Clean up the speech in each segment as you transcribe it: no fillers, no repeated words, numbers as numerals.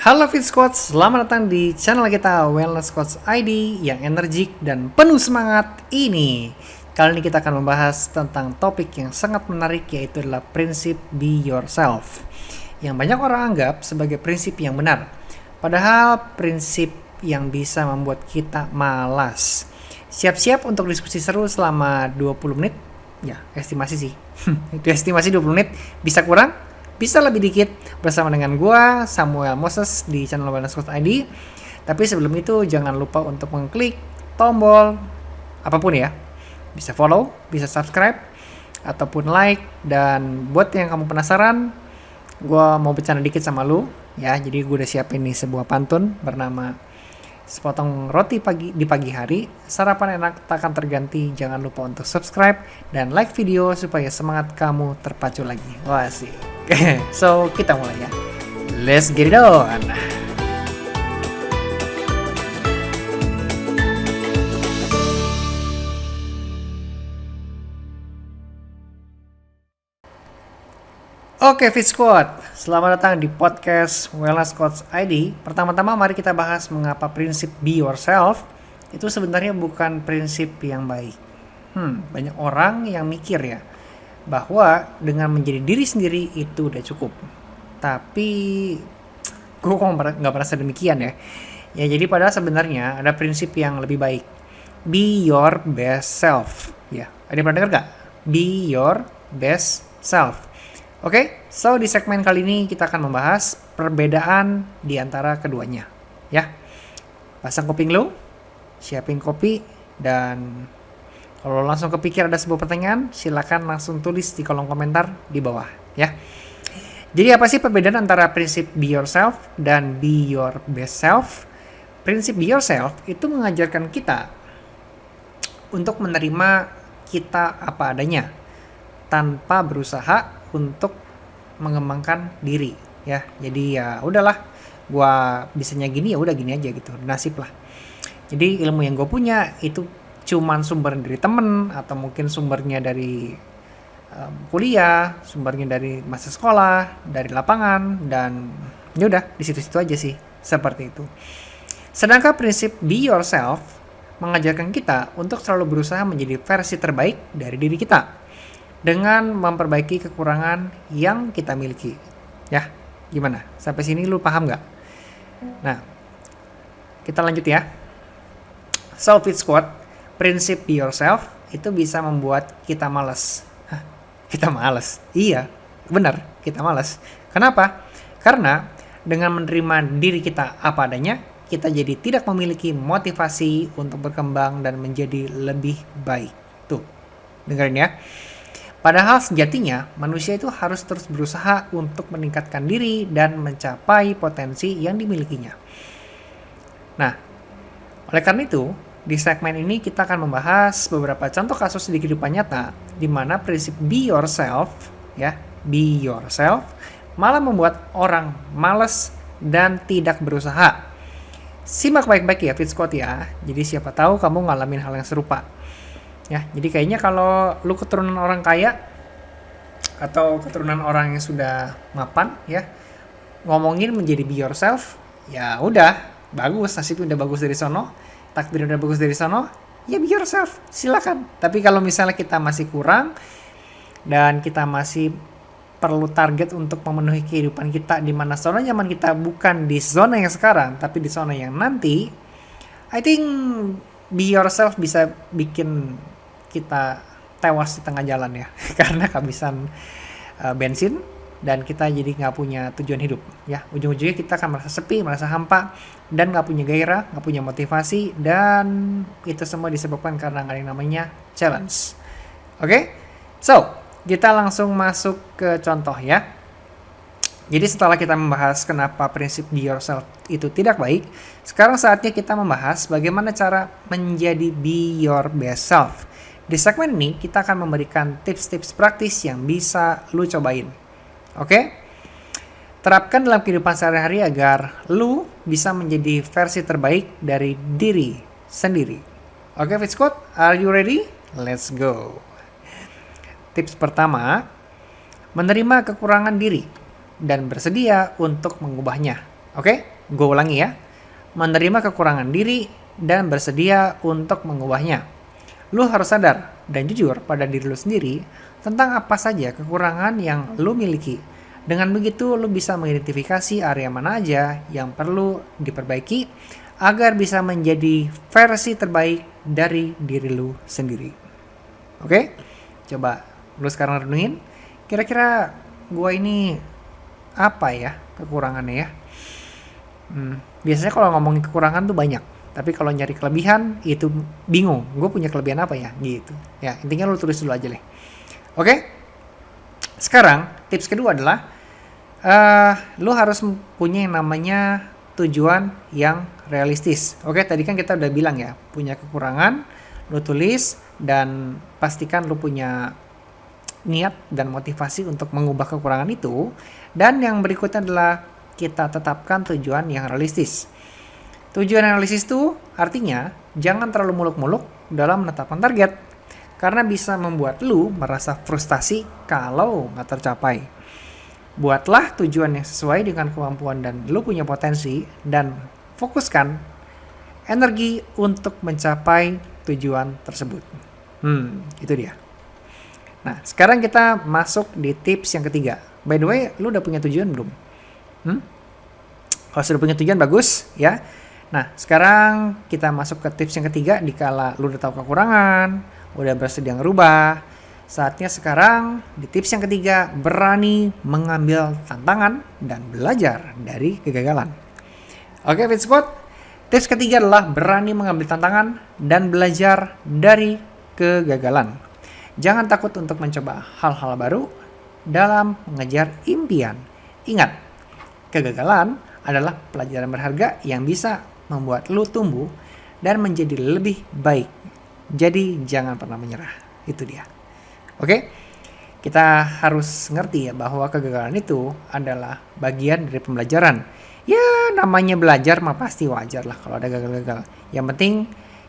Halo Fit Squad, selamat datang di channel kita Wellness Coach ID yang energik dan penuh semangat ini. Kali ini kita akan membahas tentang topik yang sangat menarik, yaitu adalah prinsip be yourself, yang banyak orang anggap sebagai prinsip yang benar, padahal prinsip yang bisa membuat kita malas. Siap-siap untuk diskusi seru selama 20 menit. Ya, estimasi sih. Itu estimasi 20 menit, bisa kurang, bisa lebih dikit, bersama dengan gua Samuel Moses di channel Wellness Coach ID. Tapi sebelum itu jangan lupa untuk mengklik tombol apapun ya. Bisa follow, bisa subscribe, ataupun like. Dan buat yang kamu penasaran, gua mau bercanda dikit sama lu ya. Jadi gua udah siapin nih sebuah pantun bernama sepotong roti di pagi hari, sarapan enak takkan terganti. Jangan lupa untuk subscribe dan like video supaya semangat kamu terpacu lagi. Wah sih. So kita mulai ya. Let's get it on. Oke Fit Squad, selamat datang di podcast Wellness Coach ID. Pertama-tama mari kita bahas mengapa prinsip be yourself itu sebenarnya bukan prinsip yang baik. Banyak orang yang mikir ya bahwa dengan menjadi diri sendiri itu udah cukup. Tapi gue kok nggak merasa demikian ya. Ya jadi padahal sebenarnya ada prinsip yang lebih baik. Be your best self. Ya, ada yang pernah dengar nggak? Be your best self. Oke, so di segmen kali ini kita akan membahas perbedaan di antara keduanya. Ya, pasang kuping lu, siapin kopi, dan kalau langsung kepikir ada sebuah pertanyaan, silakan langsung tulis di kolom komentar di bawah. Ya. Jadi apa sih perbedaan antara prinsip be yourself dan be your best self? Prinsip be yourself itu mengajarkan kita untuk menerima kita apa adanya, tanpa berusaha untuk mengembangkan diri ya. Jadi ya udahlah, gua bisanya gini ya udah gini aja gitu, nasib lah. Jadi ilmu yang gue punya itu cuman sumber dari temen, atau mungkin sumbernya dari kuliah, sumbernya dari masa sekolah, dari lapangan, dan ya udah di situ-situ aja sih, seperti itu. Sedangkan prinsip be yourself mengajarkan kita untuk selalu berusaha menjadi versi terbaik dari diri kita, dengan memperbaiki kekurangan yang kita miliki. Ya, gimana? Sampai sini lu paham nggak? Nah, kita lanjut ya. So, Fit Squad, prinsip be yourself itu bisa membuat kita malas. Kita malas? Iya, benar, kita malas. Kenapa? Karena dengan menerima diri kita apa adanya, kita jadi tidak memiliki motivasi untuk berkembang dan menjadi lebih baik. Tuh, dengerin ya. Padahal sejatinya manusia itu harus terus berusaha untuk meningkatkan diri dan mencapai potensi yang dimilikinya. Nah, oleh karena itu, di segmen ini kita akan membahas beberapa contoh kasus di kehidupan nyata di mana prinsip be yourself, ya, be yourself malah membuat orang malas dan tidak berusaha. Simak baik-baik ya Fit Squad ya. Jadi siapa tahu kamu ngalamin hal yang serupa. Ya, jadi kayaknya kalau lu keturunan orang kaya atau keturunan orang yang sudah mapan ya, ngomongin menjadi be yourself, ya udah bagus, nasibnya udah bagus dari sono, takdir udah bagus dari sono, ya be yourself, silakan. Tapi kalau misalnya kita masih kurang dan kita masih perlu target untuk memenuhi kehidupan kita di mana zona nyaman kita bukan di zona yang sekarang tapi di zona yang nanti, I think be yourself bisa bikin kita tewas di tengah jalan ya, karena kehabisan bensin dan kita jadi nggak punya tujuan hidup ya. Ujung-ujungnya kita akan merasa sepi, merasa hampa, dan nggak punya gairah, nggak punya motivasi, dan itu semua disebabkan karena nggak ada yang namanya challenge. Oke? So, kita langsung masuk ke contoh ya. Jadi setelah kita membahas kenapa prinsip be yourself itu tidak baik, sekarang saatnya kita membahas bagaimana cara menjadi be your best self. Di segmen ini kita akan memberikan tips-tips praktis yang bisa lu cobain. Oke? Terapkan dalam kehidupan sehari-hari agar lu bisa menjadi versi terbaik dari diri sendiri. Oke Fit Squad, are you ready? Let's go. Tips pertama, menerima kekurangan diri dan bersedia untuk mengubahnya. Oke? Gue ulangi ya. Menerima kekurangan diri dan bersedia untuk mengubahnya. Lu harus sadar dan jujur pada diri lu sendiri tentang apa saja kekurangan yang lu miliki. Dengan begitu, lu bisa mengidentifikasi area mana aja yang perlu diperbaiki agar bisa menjadi versi terbaik dari diri lu sendiri. Oke? Coba lu sekarang renungin, kira-kira gua ini apa ya kekurangannya ya? Biasanya kalau ngomongin kekurangan tuh banyak, tapi kalau nyari kelebihan itu bingung. Gue punya kelebihan apa ya? Gitu. Ya, intinya lu tulis dulu aja deh. Oke? Sekarang tips kedua adalah lu harus punya yang namanya tujuan yang realistis. Oke, tadi kan kita udah bilang ya, punya kekurangan, lu tulis dan pastikan lu punya niat dan motivasi untuk mengubah kekurangan itu. Dan yang berikutnya adalah kita tetapkan tujuan yang realistis. Tujuan yang realistis itu artinya jangan terlalu muluk-muluk dalam menetapkan target, karena bisa membuat lu merasa frustasi kalau nggak tercapai. Buatlah tujuan yang sesuai dengan kemampuan dan lu punya potensi, dan fokuskan energi untuk mencapai tujuan tersebut. Itu dia. Nah, sekarang kita masuk di tips yang ketiga. By the way, lu udah punya tujuan belum? Kalau sudah punya tujuan, bagus ya. Nah, sekarang kita masuk ke tips yang ketiga. Dikala lu udah tahu kekurangan, udah bersedia ngerubah, saatnya sekarang di tips yang ketiga, berani mengambil tantangan dan belajar dari kegagalan. Oke, Fit Squad, tips ketiga adalah berani mengambil tantangan dan belajar dari kegagalan. Jangan takut untuk mencoba hal-hal baru dalam mengejar impian. Ingat, kegagalan adalah pelajaran berharga yang bisa membuat lu tumbuh dan menjadi lebih baik. Jadi jangan pernah menyerah. Itu dia. Oke? Kita harus ngerti ya bahwa kegagalan itu adalah bagian dari pembelajaran. Ya, namanya belajar mah pasti wajar lah kalau ada gagal-gagal. Yang penting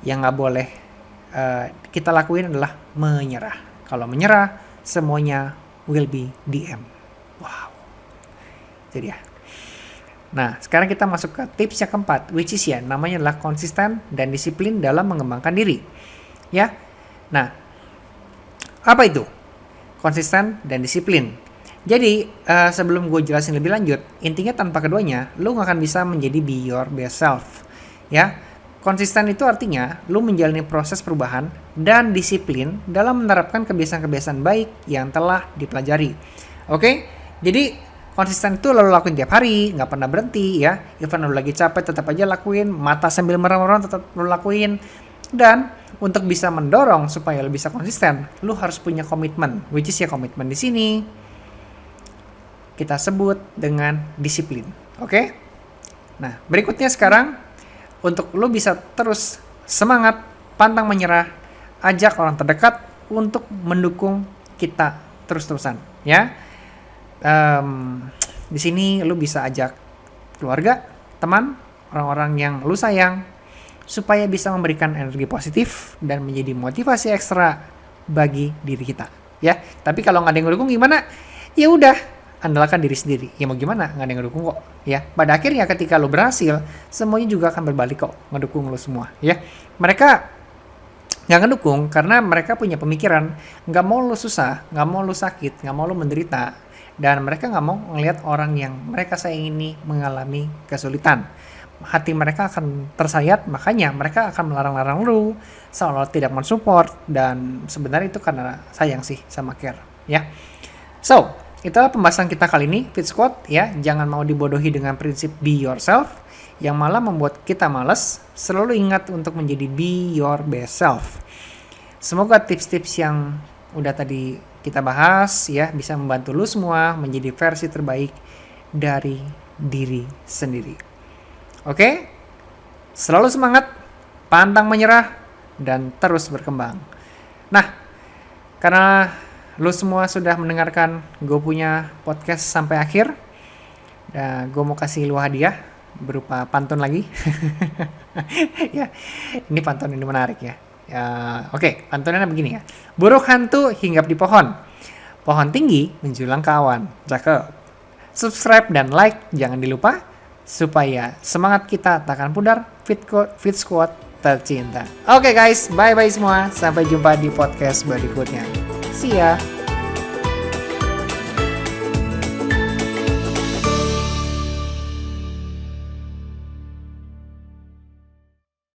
yang nggak boleh kita lakuin adalah menyerah. Kalau menyerah, semuanya will be the end. Wow. Itu dia. Nah, sekarang kita masuk ke tips yang keempat, which is ya, namanya adalah konsisten dan disiplin dalam mengembangkan diri. Ya. Nah, apa itu? Konsisten dan disiplin. Jadi, sebelum gue jelasin lebih lanjut, intinya tanpa keduanya, lu gak akan bisa menjadi be your best self. Ya, konsisten itu artinya lu menjalani proses perubahan dan disiplin dalam menerapkan kebiasaan-kebiasaan baik yang telah dipelajari. Oke? Jadi, konsisten itu lo lakuin tiap hari, gak pernah berhenti ya. Even lo lagi capek, tetap aja lakuin. Mata sambil merem-merem, tetap lo lakuin. Dan untuk bisa mendorong supaya lo bisa konsisten, lo harus punya komitmen. Which is ya, komitmen di sini kita sebut dengan disiplin. Oke? Nah, berikutnya sekarang, untuk lo bisa terus semangat, pantang menyerah, ajak orang terdekat untuk mendukung kita terus-terusan. Ya, di sini lo bisa ajak keluarga, teman, orang-orang yang lo sayang, supaya bisa memberikan energi positif dan menjadi motivasi ekstra bagi diri kita. Ya, tapi kalau nggak ada yang ngedukung gimana? Ya udah, andalkan diri sendiri. Ya mau gimana, nggak ada yang ngedukung kok. Ya, pada akhirnya ketika lo berhasil, semuanya juga akan berbalik kok, ngedukung lo semua. Ya, mereka nggak ngedukung karena mereka punya pemikiran nggak mau lo susah, nggak mau lo sakit, nggak mau lo menderita, dan mereka nggak mau ngelihat orang yang mereka sayang ini mengalami kesulitan. Hati mereka akan tersayat, makanya mereka akan melarang-larang lo, seolah tidak mensupport, dan sebenarnya itu karena sayang sih sama care. Ya, so itulah pembahasan kita kali ini, Fit Squad ya. Jangan mau dibodohi dengan prinsip be yourself yang malah membuat kita malas. Selalu ingat untuk menjadi be your best self. Semoga tips-tips yang udah tadi kita bahas ya bisa membantu lu semua menjadi versi terbaik dari diri sendiri. Oke? Selalu semangat, pantang menyerah, dan terus berkembang. Nah, karena lu semua sudah mendengarkan gue punya podcast sampai akhir, dan gue mau kasih lu hadiah berupa pantun lagi. Ya, ini pantun ini menarik ya. Oke, pantunnya begini ya. Burung hantu hinggap di pohon, pohon tinggi menjulang ke awan. Cakep. Subscribe dan like jangan dilupa. supaya semangat kita tak akan pudar. Fit Squad tercinta. Oke guys, bye-bye semua. Sampai jumpa di podcast berikutnya. See ya.